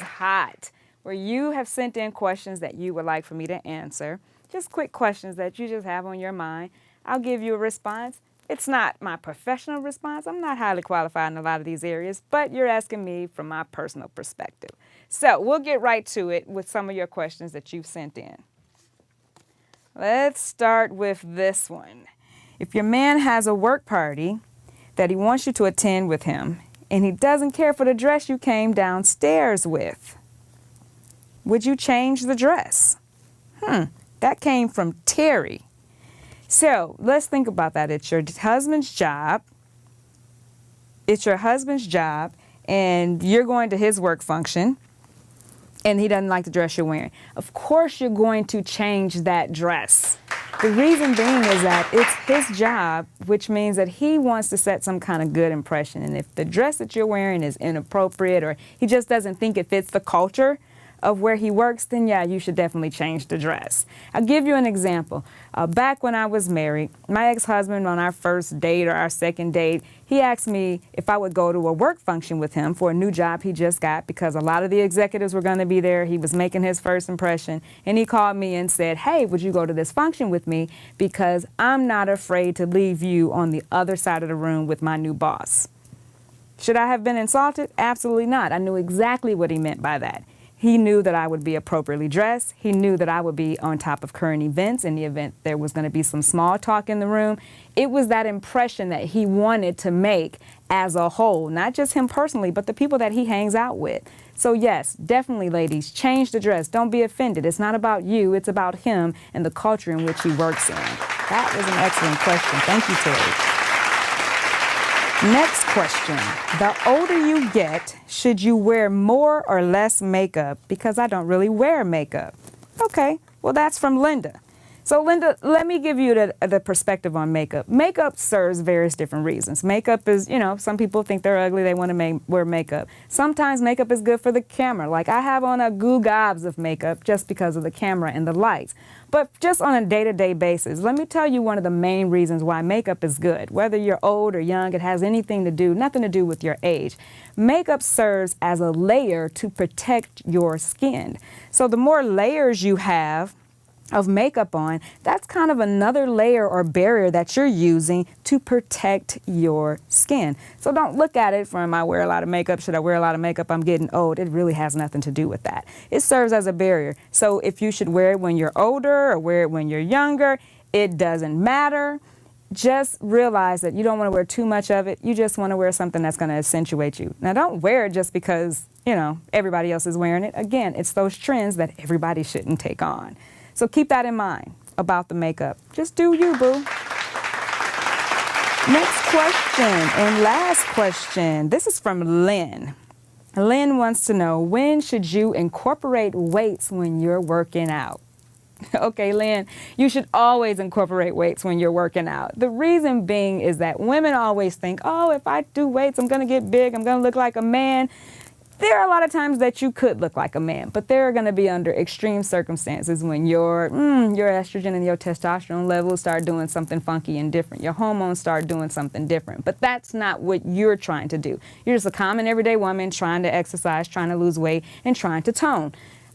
hot, where you have sent in questions that you would like for me to answer. Just quick questions that you just have on your mind. I'll give you a response. It's not my professional response. I'm not highly qualified in a lot of these areas, but you're asking me from my personal perspective. So we'll get right to it with some of your questions that you've sent in. Let's start with this one. If your man has a work party that he wants you to attend with him, and he doesn't care for the dress you came downstairs with, would you change the dress? That came from Terry. So let's think about that. It's your husband's job. It's your husband's job, and you're going to his work function, and he doesn't like the dress you're wearing. Of course you're going to change that dress. The reason being is that it's his job, which means that he wants to set some kind of good impression. And if the dress that you're wearing is inappropriate, or he just doesn't think it fits the culture of where he works, then yeah, you should definitely change the dress. I'll give you an example. Back when I was married, my ex-husband, on our first date or our second date, he asked me if I would go to a work function with him for a new job he just got, because a lot of the executives were going to be there. He was making his first impression, and he called me and said, hey, would you go to this function with me, because I'm not afraid to leave you on the other side of the room with my new boss. Should I have been insulted? Absolutely not. I knew exactly what he meant by that. He knew that I would be appropriately dressed. He knew that I would be on top of current events in the event there was going to be some small talk in the room. It was that impression that he wanted to make as a whole, not just him personally, but the people that he hangs out with. So yes, definitely, ladies, change the dress. Don't be offended. It's not about you. It's about him and the culture in which he works in. That was an excellent question. Thank you, Terry. Next question. The older you get, should you wear more or less makeup? Because I don't really wear makeup. Okay, well, that's from Linda. So Linda, let me give you the perspective on makeup. Makeup serves various different reasons. Makeup is, some people think they're ugly, they want to wear makeup. Sometimes makeup is good for the camera. Like I have on a goo gobs of makeup just because of the camera and the lights. But just on a day-to-day basis, let me tell you one of the main reasons why makeup is good. Whether you're old or young, it has nothing to do with your age. Makeup serves as a layer to protect your skin. So the more layers you have of makeup on, that's kind of another layer or barrier that you're using to protect your skin. So don't look at it from, I wear a lot of makeup, should I wear a lot of makeup, I'm getting old. It really has nothing to do with that. It serves as a barrier. So if you should wear it when you're older or wear it when you're younger, it doesn't matter. Just realize that you don't want to wear too much of it. You just want to wear something that's going to accentuate you. Now don't wear it just because, everybody else is wearing it. Again, it's those trends that everybody shouldn't take on. So keep that in mind about the makeup. Just do you, boo. Next question and last question. This is from Lynn. Lynn wants to know, when should you incorporate weights when you're working out? Okay, Lynn, you should always incorporate weights when you're working out. The reason being is that women always think, oh, if I do weights, I'm going to get big, I'm going to look like a man. There are a lot of times that you could look like a man, but they're going to be under extreme circumstances when your estrogen and your testosterone levels start doing something funky and different. Your hormones start doing something different, but that's not what you're trying to do. You're just a common everyday woman trying to exercise, trying to lose weight, and trying to tone.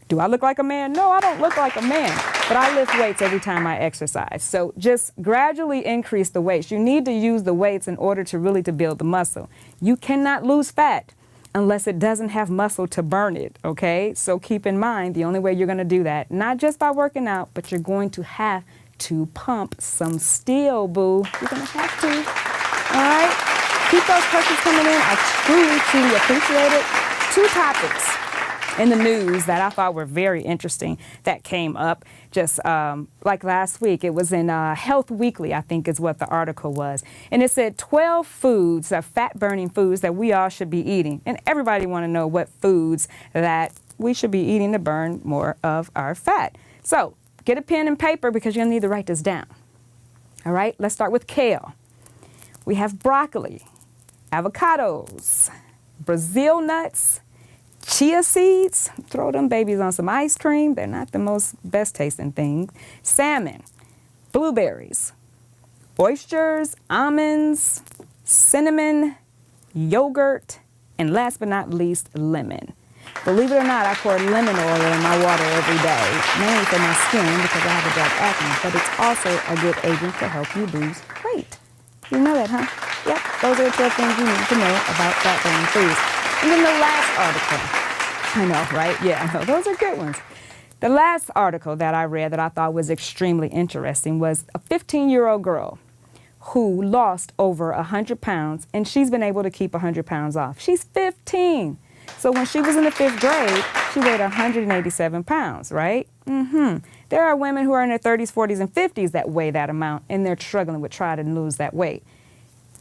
Do I look like a man? No, I don't look like a man, but I lift weights every time I exercise. So just gradually increase the weights. You need to use the weights in order to really build the muscle. You cannot lose fat unless it doesn't have muscle to burn it, okay? So keep in mind, the only way you're gonna do that, not just by working out, but you're going to have to pump some steel, boo. You're gonna have to, all right? Keep those questions coming in. I truly, truly appreciate it. 2 topics in the news that I thought were very interesting that came up just like last week. It was in Health Weekly, I think is what the article was. And it said 12 foods, fat-burning foods that we all should be eating. And everybody want to know what foods that we should be eating to burn more of our fat. So get a pen and paper because you're going to need to write this down. All right, let's start with kale. We have broccoli, avocados, Brazil nuts, chia seeds, throw them babies on some ice cream. They're not the most best tasting things. Salmon, blueberries, oysters, almonds, cinnamon, yogurt, and last but not least, lemon. Believe it or not, I pour lemon oil in my water every day, mainly for my skin because I have a dark acne, but it's also a good agent to help you lose weight. You know that, huh? Yep, those are the 12 things you need to know about fat-burning foods. And then the last article, I know, right? Yeah, I know, those are good ones. The last article that I read that I thought was extremely interesting was a 15-year-old girl who lost over 100 pounds, and she's been able to keep 100 pounds off. She's 15. So when she was in the 5th grade, she weighed 187 pounds, right? There are women who are in their 30s, 40s, and 50s that weigh that amount, and they're struggling with trying to lose that weight.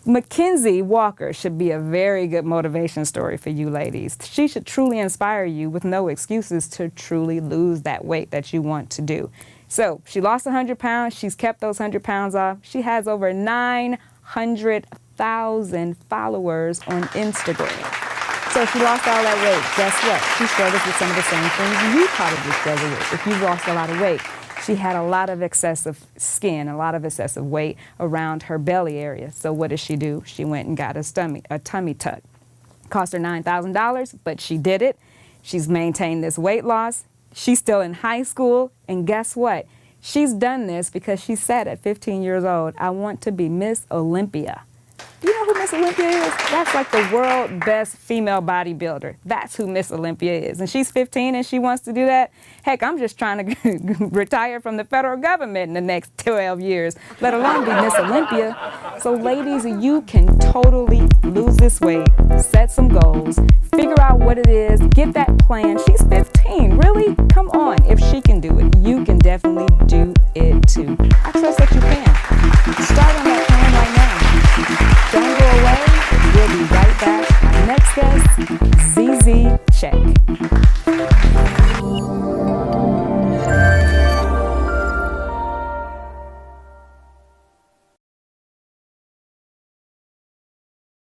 MacKenzie Walker should be a very good motivation story for you ladies. She should truly inspire you with no excuses to truly lose that weight that you want to do. So she lost 100 pounds. She's kept those 100 pounds off. She has over 900,000 followers on Instagram. So she lost all that weight. Guess what? She struggles with some of the same things you probably struggle with if you've lost a lot of weight. She had a lot of excessive skin, a lot of excessive weight around her belly area. So what did she do? She went and got a tummy tuck. Cost her $9,000, but she did it. She's maintained this weight loss. She's still in high school, and guess what? She's done this because she said at 15 years old, I want to be Miss Olympia. Do you know who Miss Olympia is? That's like the world best female bodybuilder. That's who Miss Olympia is. And she's 15 and she wants to do that. Heck, I'm just trying to retire from the federal government in the next 12 years, let alone be Miss Olympia. So ladies, you can totally lose this weight, set some goals, figure out what it is, get that plan. She's 15, really? Come on. If she can do it, you can definitely do it too. I trust that you can. Start on that plan right now. Don't go away. We'll be right back. Our next guest